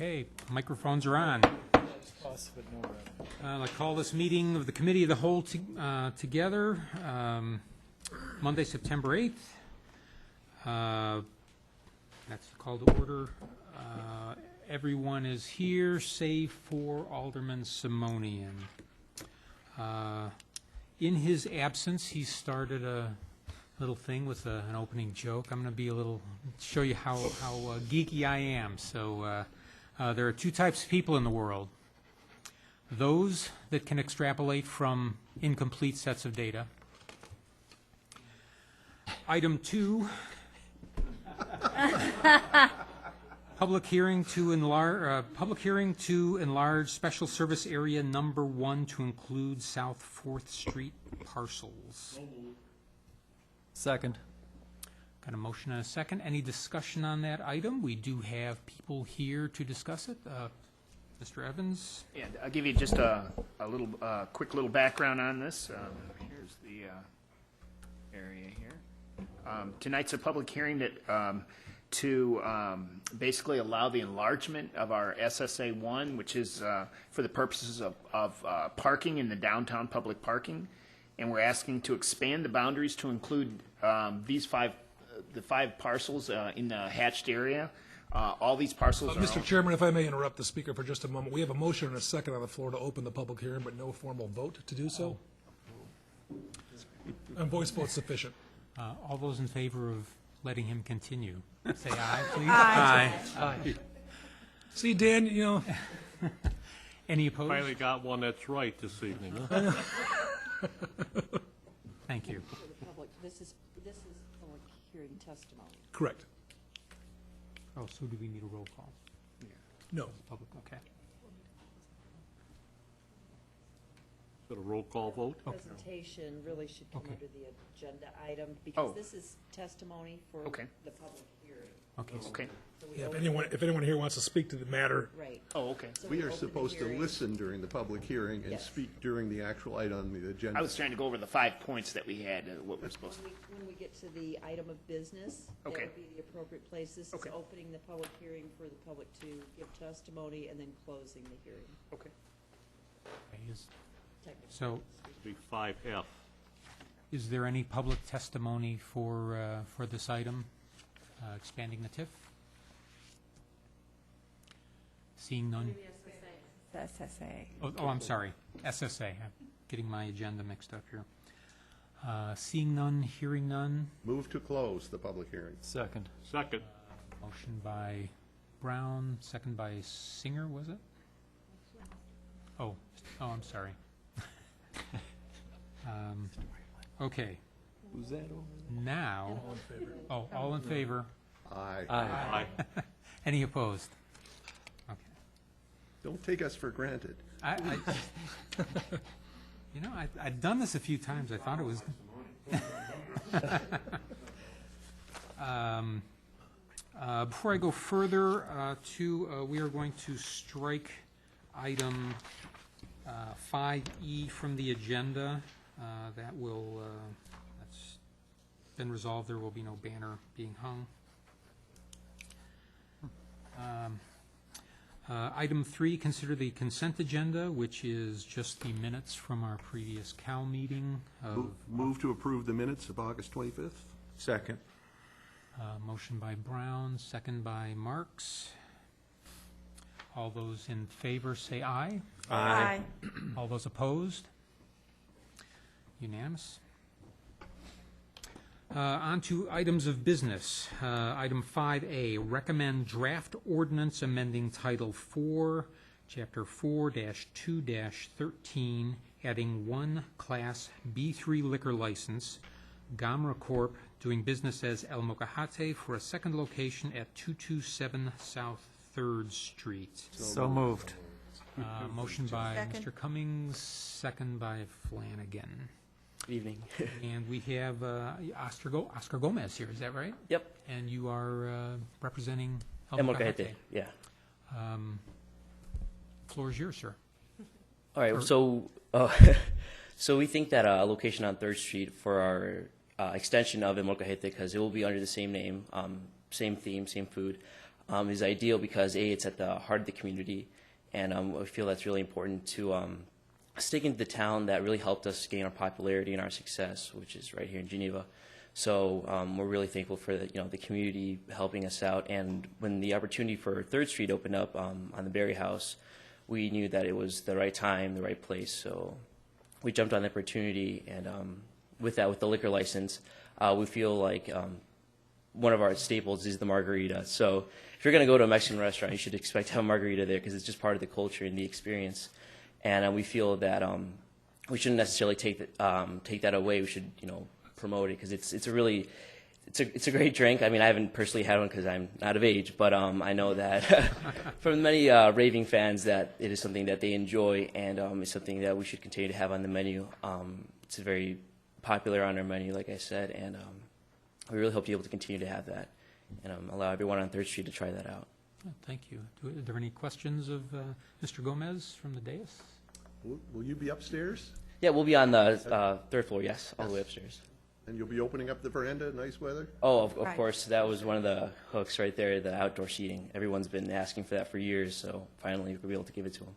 Okay, microphones are on. I call this meeting of the Committee of the Whole together, Monday, September 8th. That's the call to order. Everyone is here save for Alderman Simonian. In his absence, he started a little thing with an opening joke. I'm going to show you how geeky I am. So there are two types of people in the world. Those that can extrapolate from incomplete sets of data. Item 2, public hearing to enlarge special service area number 1 to include South 4th Street parcels. Second. Got a motion and a second. Any discussion on that item? We do have people here to discuss it. Mr. Evans? Yeah, I'll give you just a little quick little background on this. Here's the area here. Tonight's a public hearing that to basically allow the enlargement of our SSA 1, which is for the purposes of parking in the downtown public parking, and we're asking to expand the boundaries to include the five parcels in the hatched area. All these parcels are... Mr. Chairman, if I may interrupt the speaker for just a moment. We have a motion and a second on the floor to open the public hearing, but no formal vote to do so. And voice vote's sufficient. All those in favor of letting him continue, say aye, please. Aye. See, Dan, you know... Any opposed? Finally got one that's right this evening, huh? Thank you. This is public hearing testimony. Correct. Oh, so do we need a roll call? No. Public, okay. Is it a roll call vote? Presentation really should come Okay. under the agenda item because Oh. this is testimony for Okay. the public hearing. Okay. Okay. So we Yeah, open- if anyone here wants to speak to the matter, Right. Oh, okay. So We are open the supposed to hearing. listen during the public hearing and Yes. speak during the actual item on the agenda. I was trying to go over the 5 points that we had, what we're supposed to... When we get to the item of business, that Okay. would be the appropriate place. This is Okay. opening the public hearing for the public to give testimony and then closing the hearing. Okay. Technically. So, It'd be 5F. is there any public testimony for this item, expanding the TIF? Seeing none? SSA. Oh, I'm sorry, SSA. I'm getting my agenda mixed up here. Seeing none, hearing none. Move to close the public hearing. Second. Second. Motion by Brown, second by Singer, was it? Oh, I'm sorry. Okay. Who's that over? Now, all in favor? Aye. Aye. Any opposed? Okay. Don't take us for granted. I've done this a few times. I thought it was. Before I go further, we are going to strike item 5E from the agenda. That's been resolved. There will be no banner being hung. Item 3, consider the consent agenda, which is just the minutes from our previous CAL meeting. Move to approve the minutes of August 25th. Second. Motion by Brown, second by Marks. All those in favor say aye. Aye. All those opposed? Unanimous. On to items of business. Item 5A, recommend draft ordinance amending Title 4, Chapter 4-2-13, adding one Class B3 liquor license, Gamra Corp., doing business as El Mocajate, for a second location at 227 South 3rd Street. So moved. Motion by Second. Mr. Cummings, second by Flanagan. Evening. And we have Oscar Gomez here, is that right? Yep. And you are representing El El Mocajete. Mocajete, yeah. Floor is yours, sir. All right, so so we think that a location on 3rd Street for our extension of El Mocajete, because it will be under the same name, same theme, same food, is ideal because it's at the heart of the community, and I feel that's really important to stick into the town that really helped us gain our popularity and our success, which is right here in Geneva. So we're really thankful for the community helping us out. And when the opportunity for 3rd Street opened up on the Berry House, we knew that it was the right time, the right place. So we jumped on the opportunity, and with the liquor license, we feel like one of our staples is the margarita. So if you're going to go to a Mexican restaurant, you should expect to have a margarita there because it's just part of the culture and the experience. And we feel that we shouldn't necessarily take that away. We should, promote it because it's a great drink. I mean, I haven't personally had one because I'm not of age, but I know that from many raving fans that it is something that they enjoy, and it's something that we should continue to have on the menu. It's very popular on our menu, like I said, and we really hope to be able to continue to have that and allow everyone on 3rd Street to try that out. Thank you. Are there any questions of Mr. Gomez from the dais? Will you be upstairs? Yeah, we'll be on the 3rd floor, yes, all the way upstairs. And you'll be opening up the veranda in nice weather? Oh, of Right. course, that was one of the hooks right there, the outdoor seating. Everyone's been asking for that for years, so finally we'll be able to give it to them.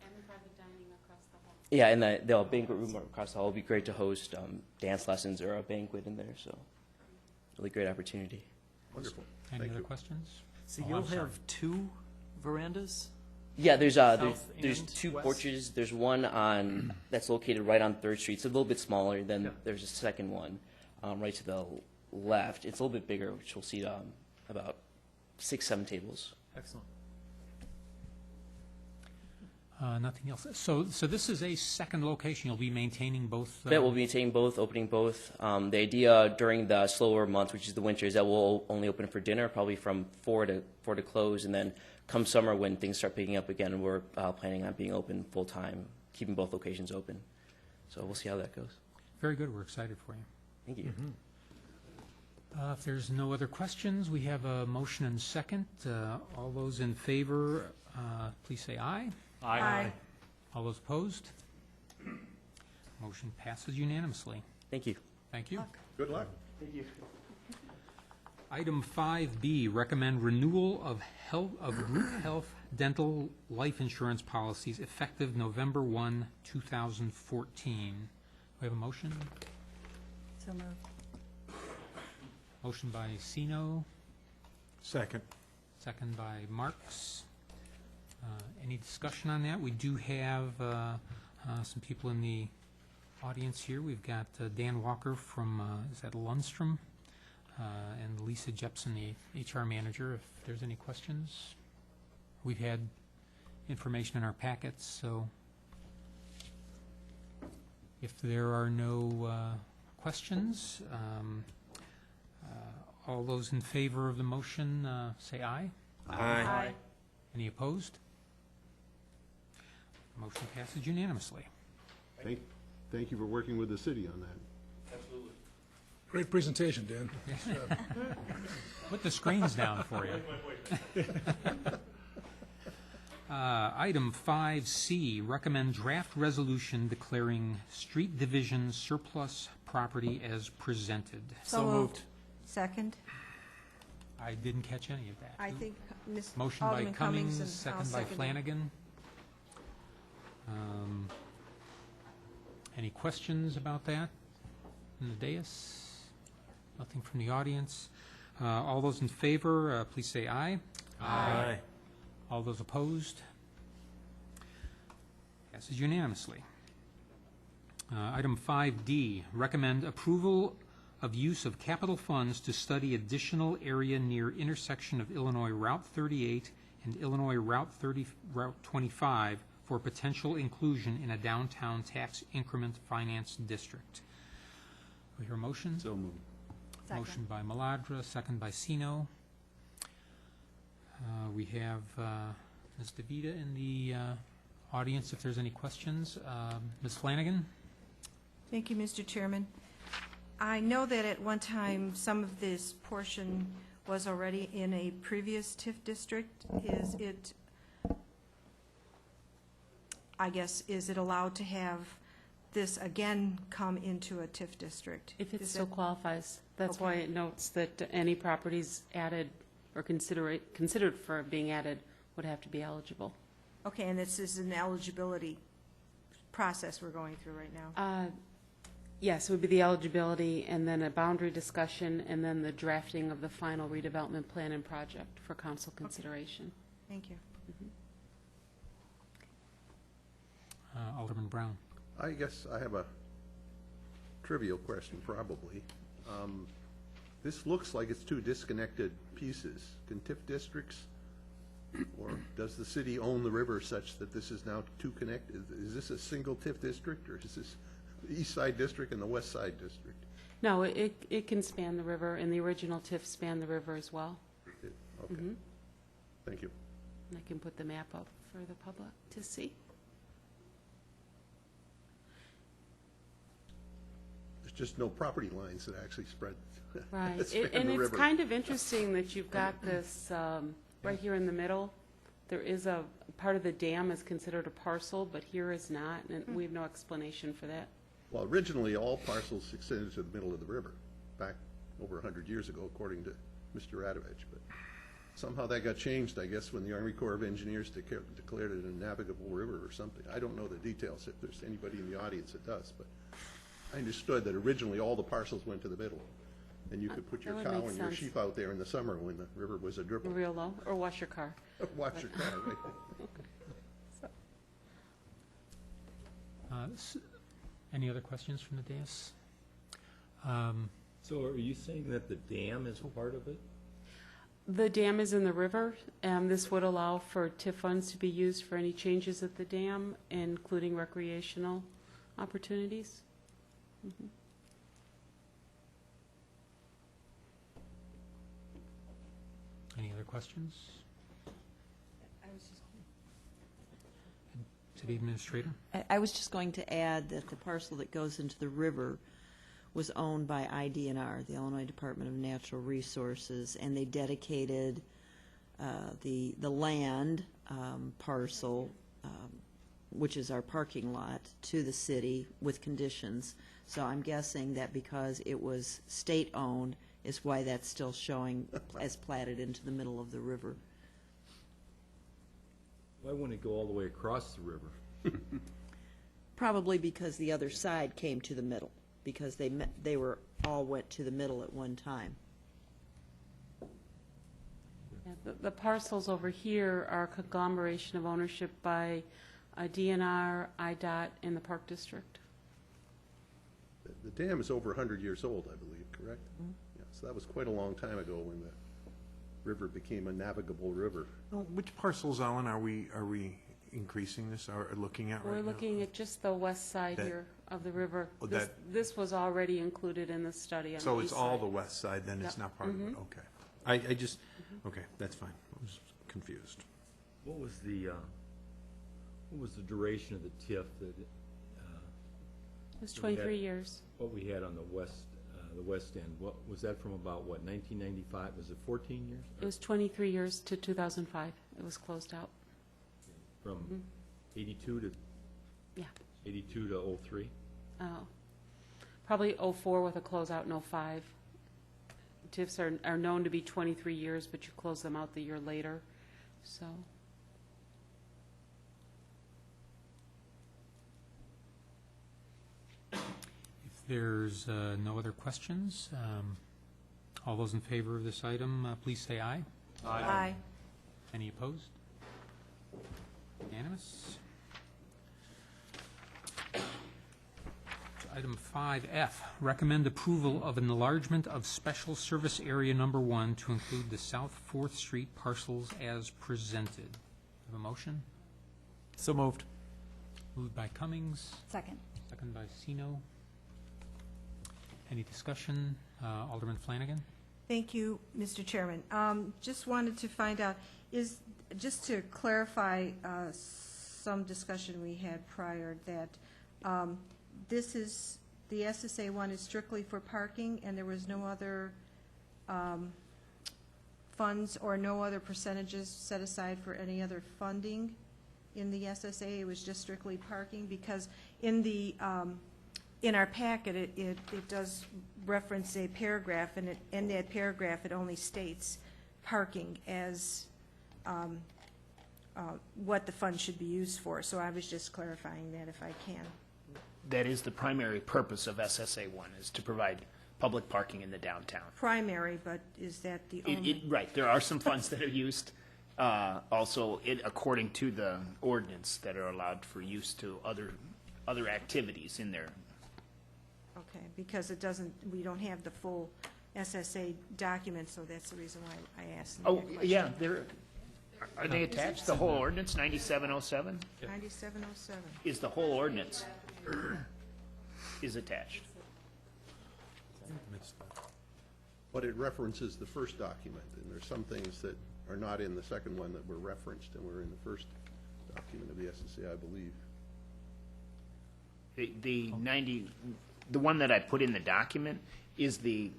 And private dining across the hall. Yeah, and the banquet room across the hall would be great to host dance lessons or a banquet in there, so really great opportunity. Wonderful. Any Thank other you. questions? So Oh, you'll I'm sorry. have 2 verandas? Yeah, there's South there's and 2 west? porches. There's one that's located right on 3rd Street. It's a little bit smaller. Then Yeah. there's a second one right to the left. It's a little bit bigger, which will seat about 6-7 tables. Excellent. Nothing else. So this is a second location. You'll be maintaining both? Yeah, we'll be maintaining both, opening both. The idea during the slower months, which is the winter, is that we'll only open for dinner, probably from 4 to close, and then come summer when things start picking up again, we're planning on being open full time, keeping both locations open. So we'll see how that goes. Very good. We're excited for you. Thank you. If there's no other questions, we have a motion and second. All those in favor, please say aye. Aye. All those opposed? Motion passes unanimously. Thank you. Thank you. Good luck. Item 5B, recommend renewal of group health dental life insurance policies effective November 1, 2014. We have a motion? So moved. Motion by Sino, Second. second by Marks. Any discussion on that? We do have some people in the audience here. We've got Dan Walker from, is that Lundstrom? And Lisa Jepson, the HR manager, if there's any questions. We've had information in our packets, so if there are no questions, all those in favor of the motion, say aye. Aye. Any opposed? Motion passes unanimously. Thank you for working with the city on that. Great presentation, Dan. Put the screens down for you. Item 5C, recommend draft resolution declaring street division surplus property as presented. So moved. Second? I didn't catch any of that. I think Ms. Motion by Alderman Cummings, and second I'll by second it. Flanagan. Any questions about that in the dais? Nothing from the audience. All those in favor, please say aye. Aye. All those opposed? Passes unanimously. Item 5D, recommend approval of use of capital funds to study additional area near intersection of Illinois Route 38 and Illinois Route 25 for potential inclusion in a downtown tax increment finance district. We hear a motion? So moved. Motion by Maladra, second by Sino. We have Ms. DeVita in the audience if there's any questions. Ms. Flanagan? Thank you, Mr. Chairman. I know that at one time, some of this portion was already in a previous TIF district. Is it, I guess, is it allowed to have this again come into a TIF district? If it Is so it- qualifies. That's Okay. why it notes that any properties added or considered for being added would have to be eligible. Okay, and this is an eligibility process we're going through right now? Yes, it would be the eligibility, and then a boundary discussion, and then the drafting of the final redevelopment plan and project for council consideration. Thank you. Alderman Brown. I guess I have a trivial question, probably. This looks like it's two disconnected pieces. Can TIF districts, or does the city own the river such that this is now two connected? Is this a single TIF district, or is this the east side district and the west side district? No, it can span the river, and the original TIF spanned the river as well. Okay. Thank you. And I can put the map up for the public to see. There's just no property lines that actually spread. Right, span and the it's river. kind of interesting that you've got this right here in the middle. There is a, part of the dam is considered a parcel, but here is not, and we have no explanation for that. Well, originally, all parcels extended to the middle of the river, back over 100 years ago, according to Mr. Radovich. But somehow that got changed, I guess, when the Army Corps of Engineers declared it a navigable river or something. I don't know the details, if there's anybody in the audience that does, but I understood that originally all the parcels went to the middle. And you could put your that would cow make and your sense. sheep out there in the summer when the river was a dribble. Real low, or wash your car. Watch your car, right? Any other questions from the dais? So are you saying that the dam is a part of it? The dam is in the river, and this would allow for TIF funds to be used for any changes at the dam, including recreational opportunities. Any other questions? City Administrator? I was just going to add that the parcel that goes into the river was owned by IDNR, the Illinois Department of Natural Resources, and they dedicated the land parcel, which is our parking lot, to the city with conditions. So I'm guessing that because it was state-owned is why that's still showing as platted into the middle of the river. Why wouldn't it go all the way across the river? Probably because the other side came to the middle, because they were all went to the middle at one time. Yeah, the parcels over here are a conglomeration of ownership by DNR, IDOT, and the Park District. The dam is over 100 years old, I believe, correct? Yeah, so that was quite a long time ago when the river became a navigable river. Which parcels, Ellen, are we increasing this, or looking at right now? We're looking at just the west side That- here of the river. Oh, This was already included in the study on the So it's east all side. the west side, then it's Yep. not part of it, okay. I just, okay, that's fine, I was confused. What was the duration of the TIF that, It was 23 years. what we had on the west end? What, was that from about, what, 1995? Was it 14 years? It was 23 years to 2005. It was closed out. From 82 to, Yeah. 82 to 03? Oh. Probably '04 with a closeout in '05. TIFs are known to be 23 years, but you close them out the year later, so. If there's no other questions, all those in favor of this item, please say aye. Aye. Any opposed? Unanimous? Item 5F, recommend approval of an enlargement of Special Service Area Number 1 to include the South 4th Street parcels as presented. Have a motion? So moved. Moved by Cummings, Second. second by Sino. Any discussion? Alderman Flanagan? Thank you, Mr. Chairman. Just wanted to find out, just to clarify some discussion we had prior, that this is, the SSA one is strictly for parking, and there was no other funds or no other percentages set aside for any other funding in the SSA? It was just strictly parking? Because in the in our packet, it does reference a paragraph, and in that paragraph, it only states parking as what the fund should be used for. So I was just clarifying that if I can. That is the primary purpose of SSA 1, is to provide public parking in the downtown. Primary, but is that the only? Right, there are some funds that are used, also, according to the ordinance, that are allowed for use to other activities in there. Okay, because it doesn't, we don't have the full SSA document, so that's the reason why I asked that Oh, question. yeah, are they attached, the whole ordinance, 9707? 9707. Is the whole ordinance is attached. But it references the first document, and there's some things that are not in the second one that were referenced and were in the first document of the SSA, I believe. The one that I put in the document is the,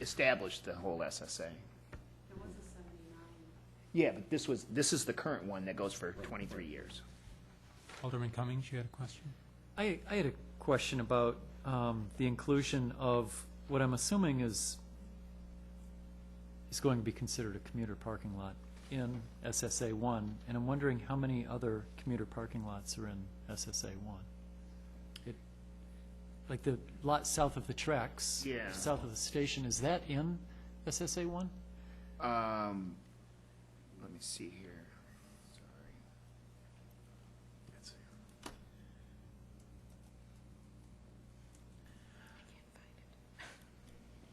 established the whole SSA. There was a 79. Yeah, but this is the current one that goes for 23 years. Alderman Cummings, you had a question? I had a question about the inclusion of what I'm assuming is going to be considered a commuter parking lot in SSA 1, and I'm wondering how many other commuter parking lots are in SSA 1. Like the lot south of the tracks, Yeah. south of the station, is that in SSA 1? Let me see here. Sorry.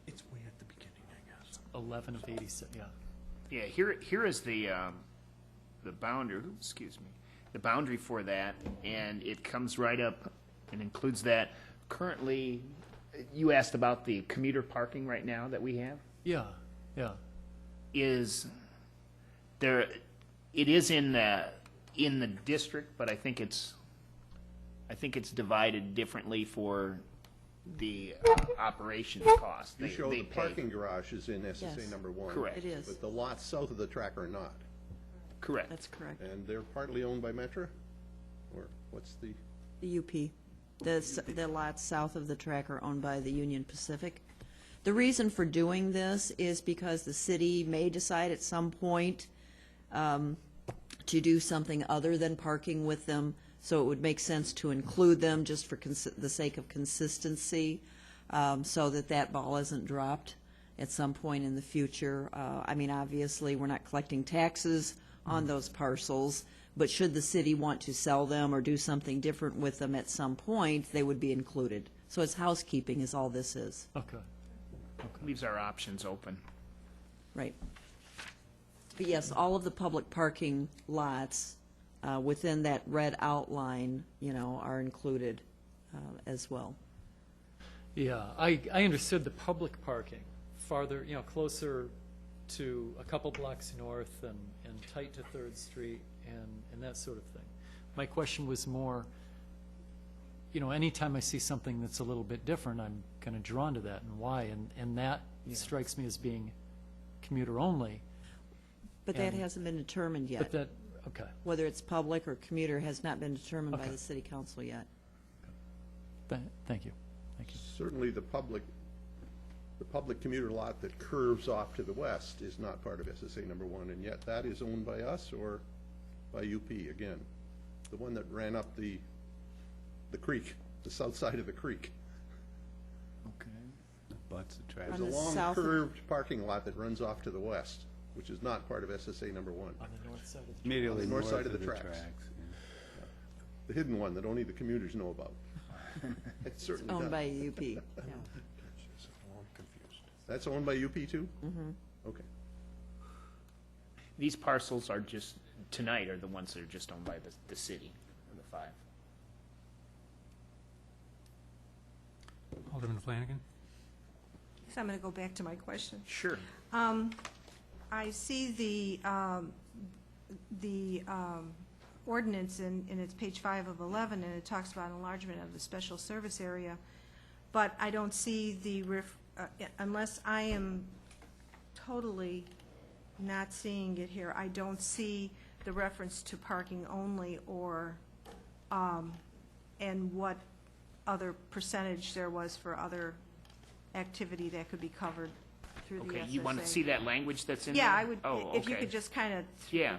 It's way at the beginning, I guess. 11 of 87, yeah. Yeah, here is the boundary, excuse me, the boundary for that, and it comes right up and includes that. Currently, you asked about the commuter parking right now that we have. Yeah, yeah. Is there? It is in the district, but I think it's divided differently for the operations cost. You show they the pay. parking garage is in SSA Yes. number 1. Correct. It is. But the lots south of the track are not. Correct. That's correct. And they're partly owned by Metra? Or what's the, The UP. The lots south of the track are owned by the Union Pacific. The reason for doing this is because the city may decide at some point to do something other than parking with them, so it would make sense to include them just for the sake of consistency, so that ball isn't dropped at some point in the future. I mean, obviously, we're not collecting taxes on those parcels, but should the city want to sell them or do something different with them at some point, they would be included. So it's housekeeping is all this is. Okay. Leaves our options open. Right. But yes, all of the public parking lots within that red outline, are included as well. Yeah, I understood the public parking farther, closer to a couple blocks north and tight to 3rd Street and that sort of thing. My question was more, anytime I see something that's a little bit different, I'm kind of drawn to that and why, and that strikes me as being commuter only. But that And- hasn't been determined But yet. that, okay, Whether it's public or commuter has not been determined by Okay. the city council yet. thank you. certainly the public commuter lot that curves off to the west is not part of SSA number 1, and yet that is owned by us or by UP again. The one that ran up the creek, the south side of the creek. Butts the track. There's On a the long south of- curved parking lot that runs off to the west, which is not part of SSA number 1. On the north side of the Immediately On the north north side of of the the tracks. tracks. The hidden one that only the commuters know about. It certainly Owned does. by UP. Yeah. I'm confused. That's owned by UP too? Mm-hmm. Okay. These parcels are just, tonight, are the ones that are just owned by the city, the 5. Alderman Flanagan? So I'm going to go back to my question. Sure. I see the ordinance in its page 5 of 11, and it talks about enlargement of the special service area, but I don't see unless I am totally not seeing it here, I don't see the reference to parking only or, and what other percentage there was for other activity that could be covered through the Okay, SSA. you want to see that language that's in there? Yeah, I would, Oh, if you okay. could just kind of. Yeah.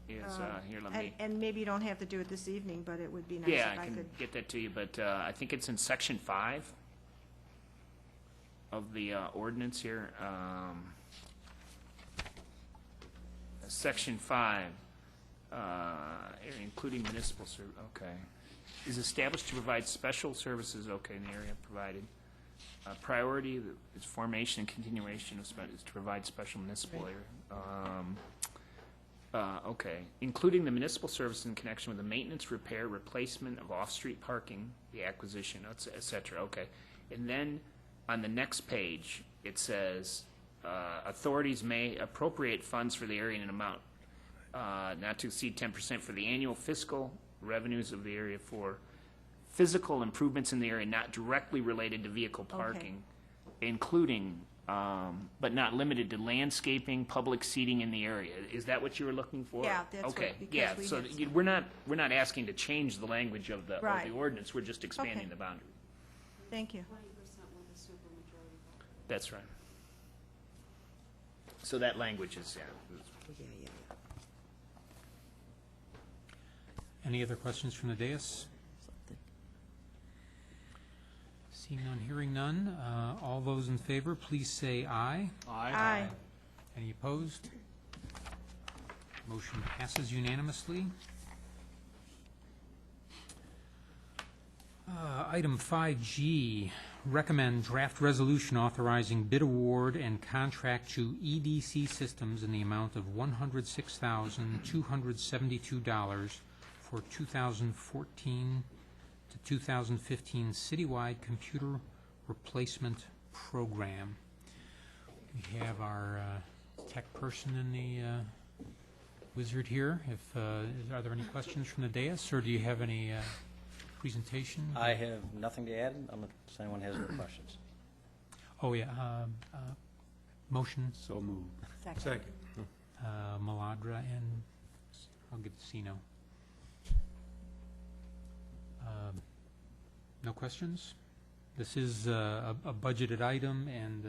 Yes, here, let me, And maybe you don't have to do it this evening, but it would be nice yeah, if I I can could. get that to you, but I think it's in section 5 of the ordinance here. Section 5, area including municipal okay. Is established to provide special services, okay, in the area provided. Priority is formation and continuation of is to provide special municipal area. Okay, including the municipal service in connection with the maintenance, repair, replacement of off-street parking, the acquisition, et cetera, okay. And then on the next page, it says, authorities may appropriate funds for the area in an amount not to exceed 10% for the annual fiscal revenues of the area for physical improvements in the area not directly related to vehicle parking, including but not limited to landscaping, public seating in the area. Is that what you were looking for? Yeah, that's what- okay. because Yeah, we so had we're not asking to change the language of the Right. ordinance. We're just expanding Okay. the boundary. Thank you. 20% with a supermajority vote. That's right. So that language is, Yeah. Any other questions from the dais? Seeing none, hearing none. All those in favor, please say aye. Aye. Any opposed? Motion passes unanimously. Item 5G, recommend draft resolution authorizing bid award and contract to EDC Systems in the amount of $106,272 for 2014 to 2015 citywide computer replacement program. We have our tech person in the wizard here. Are there any questions from the dais, or do you have any presentation? I have nothing to add unless anyone has any questions. Oh, yeah. Motion, So moved. Second. Maladra, and I'll give it to Sino. No questions? This is a budgeted item, and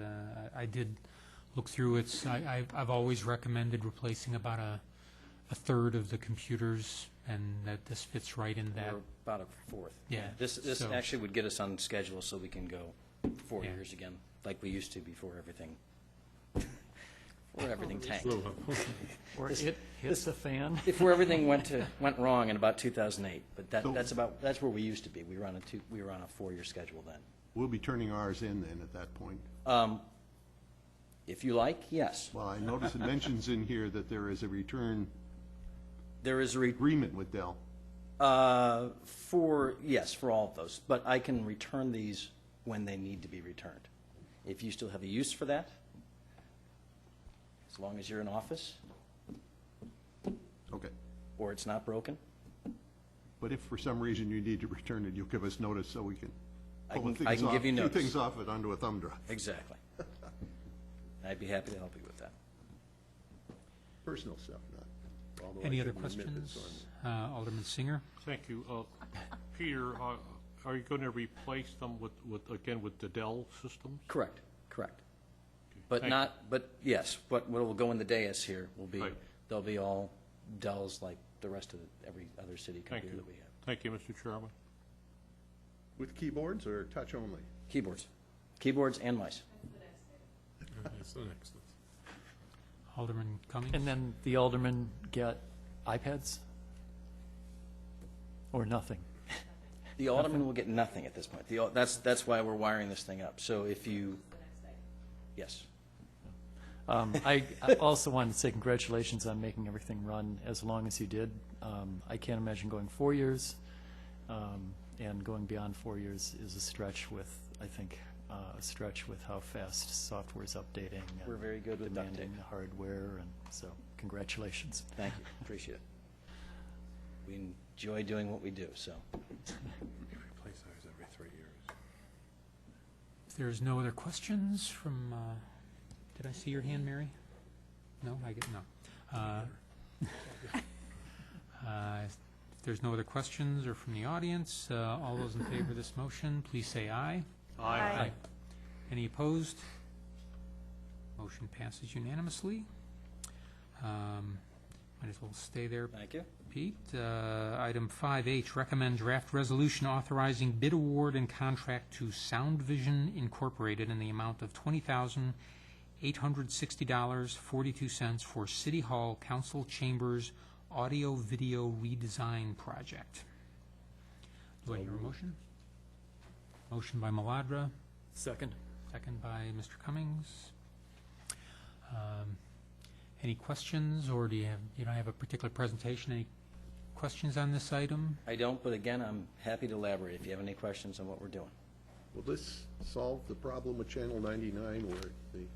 I did look through it. I've always recommended replacing about a third of the computers, and that this fits right in that. We're about a fourth. Yeah, This so- actually would get us on schedule so we can go 4 Yeah. years again, like we used to before everything tanked. Or it hits the fan. Before everything went wrong in about 2008, but that's where we used to be. We were on a 4-year schedule then. We'll be turning ours in then at that point. If you like, yes. Well, I notice it mentions in here that there is a return There is a agreement with Dell. for all of those, but I can return these when they need to be returned. If you still have a use for that, as long as you're in office Okay. or it's not broken, But if for some reason you need to return it, you'll give us notice so we can pull the I things can off, give you few notice. things off it onto a thumb drive. Exactly. I'd be happy to help you with that. Personal stuff, not. although I Any other shouldn't admit this questions? on- Alderman Singer? Thank you. Peter, are you going to replace them with the Dell systems? Correct. But Thank yes, what will go in the dais here will be, Right. they'll be all Dells like the rest of every other city Thank computer you. that we have. Thank you, Mr. Chairman. With keyboards or touch only? Keyboards and mice. That's the next. Alderman Cummings? And then the aldermen get iPads? Or nothing? The alderman will get nothing at this point. That's why we're wiring this thing up. So if you, yes. I also wanted to say congratulations on making everything run as long as you did. I can't imagine going 4 years, and going beyond 4 years is a stretch with how fast software is updating. We're very good with duct demanding tape. the hardware, and so congratulations. Thank you, appreciate it. We enjoy doing what we do, so. Replace ours every 3 years. If there's no other questions from, did I see your hand, Mary? No, no. If there's no other questions or from the audience, all those in favor of this motion, please say aye. Aye. Any opposed? Motion passes unanimously. Might as well stay there, Thank you. Pete. Item 5H, recommend draft resolution authorizing bid award and contract to Sound Vision Incorporated in the amount of $20,860.42 for City Hall Council Chambers audio-video redesign project. Do I hear a motion? Motion by Maladra, Second. second by Mr. Cummings. Any questions, or do you don't have a particular presentation? Any questions on this item? I don't, but again, I'm happy to elaborate if you have any questions on what we're doing. Will this solve the problem with Channel 99 where the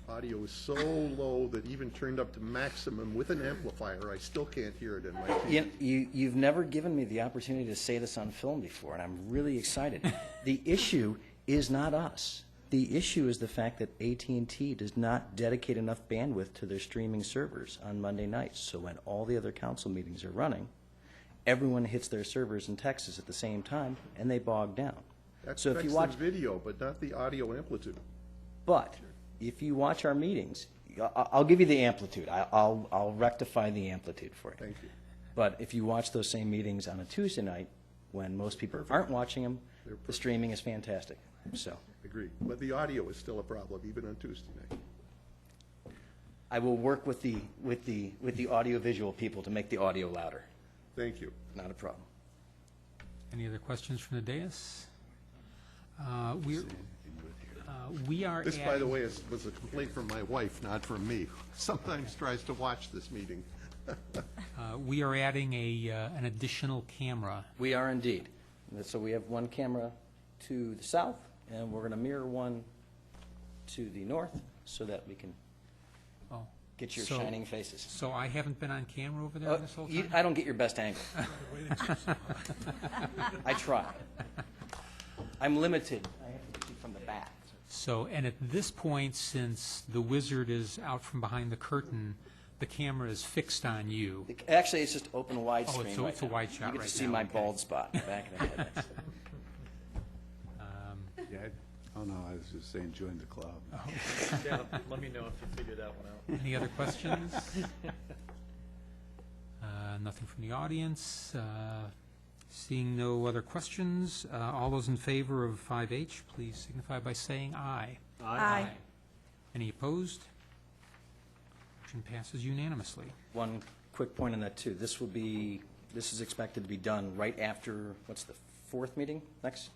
audio is so low that even turned up to maximum with an amplifier, I still can't hear it in my TV? You've never given me the opportunity to say this on film before, and I'm really excited. The issue is not us. The issue is the fact that AT&T does not dedicate enough bandwidth to their streaming servers on Monday nights. So when all the other council meetings are running, everyone hits their servers in Texas at the same time, and they bog down. That So if affects you watch, the video, but not the audio amplitude. but if you watch our meetings, I'll give you the amplitude. I'll rectify the amplitude for you. Thank you. But if you watch those same meetings on a Tuesday night, when most people aren't watching them, the streaming is fantastic. So Agreed. But the audio is still a problem, even on Tuesday night. I will work with the audiovisual people to make the audio louder. Thank you. Not a problem. Any other questions from the dais? We are This, by the adding- way, was a complaint from my wife, not from me. Sometimes tries to watch this meeting. We are adding an additional camera. We are indeed. So we have one camera to the south, and we're going to mirror one to the north so that we can Oh, get your so- shining faces. So I haven't been on camera over there this whole time? I don't get your best angle. I try. I'm limited. I have to get you from the back. So, and at this point, since the wizard is out from behind the curtain, the camera is fixed on you. Actually, it's just open widescreen Oh, right so it's a now. wide shot You get right to see now, my okay. bald spot in the back of the head. That's- Yeah, oh no, I was just saying, join the club. Yeah, let me know if you figure that one out. Any other questions? Nothing from the audience. Seeing no other questions, all those in favor of 5H, please signify by saying aye. Aye. Any opposed? Motion passes unanimously. One quick point on that, too. This is expected to be done right after, what's the fourth meeting next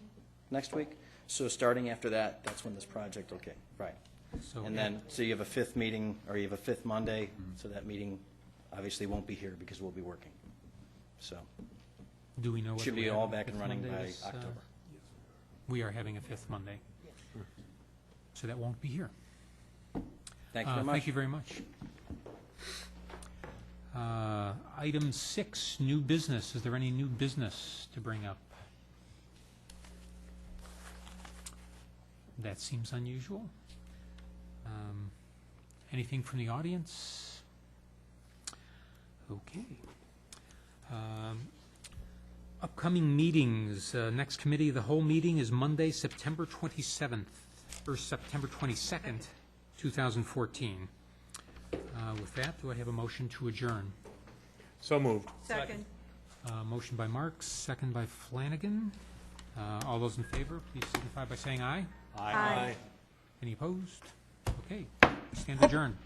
week? So starting after that, that's when this project, okay, right. So And then, so you have a fifth meeting, or you have a fifth Monday, so that meeting obviously won't be here because we'll be working. So, do we know whether should we be have all a back and fifth running Monday by this, October. We are having a fifth Monday. So that won't be here. Thank you very much. Thank you very much. Item 6, new business. Is there any new business to bring up? That seems unusual. Anything from the audience? Okay. Upcoming meetings. Next committee of the whole meeting is Monday, September 27th, or September 22nd, 2014. With that, do I have a motion to adjourn? So moved. Second. Motion by Marks, second by Flanagan. All those in favor, please signify by saying aye. Aye. Any opposed? Okay, stand adjourned.